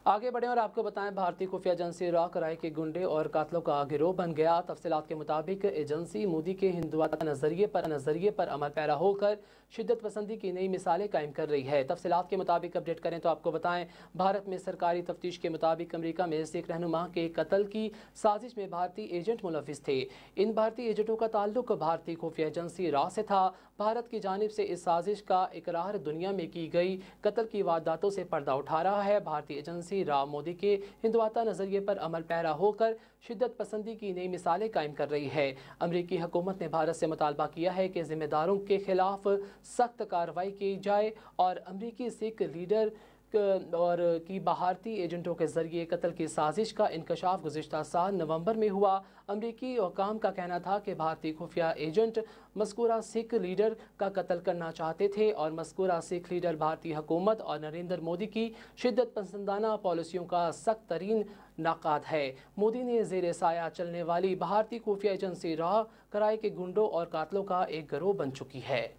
आगे बढ़े और आपको बताएं, भारतीय खुफिया एजेंसी रा कराए के गुंडे और कातलों का गिरोह बन गया। तफसीलात के मुताबिक एजेंसी मोदी के हिंदुत्व नजरिए पर अमल पैरा होकर शिद्दत पसंदी की नई मिसालें कायम कर रही है। तफसीलात के मुताबिक अपडेट करें तो आपको बताएं, भारत में सरकारी तफ्तीश के मुताबिक अमेरिका में सिख रहनुमा के कत्ल की साजिश में भारतीय एजेंट मुलविस थे। इन भारतीय एजेंटों का ताल्लुक भारतीय खुफिया एजेंसी रा से था। भारत की जानिब से इस साजिश का इकरार दुनिया में की गई कत्ल की वारदातों से पर्दा उठा रहा है। भारतीय एजेंसी राव मोदी के हिंदुत्व नजरिए पर अमल पैरा होकर शिद्दत पसंदी की नई मिसालें कायम कर रही है। अमरीकी हुकूमत ने भारत से मुतालबा किया है कि जिम्मेदारों के खिलाफ सख्त कार्रवाई की जाए और अमरीकी सिख लीडर और की भारतीय एजेंटों के जरिए कत्ल की साजिश का इंकशाफ गुज़िश्ता साल नवंबर में हुआ। अमरीकी हुकाम का कहना था कि भारतीय खुफिया एजेंट मज़कूरा सिख लीडर का कत्ल करना चाहते थे और मज़कूरा सिख लीडर भारतीय हुकूमत और नरेंद्र मोदी की शिद्दत पसंदाना पॉलिसियों का सख्त तरीन नाकाद है। मोदी ने ज़ेर साया चलने वाली भारतीय खुफिया एजेंसी रा कराए के गुंडों और कातलों का एक गिरोह बन चुकी है।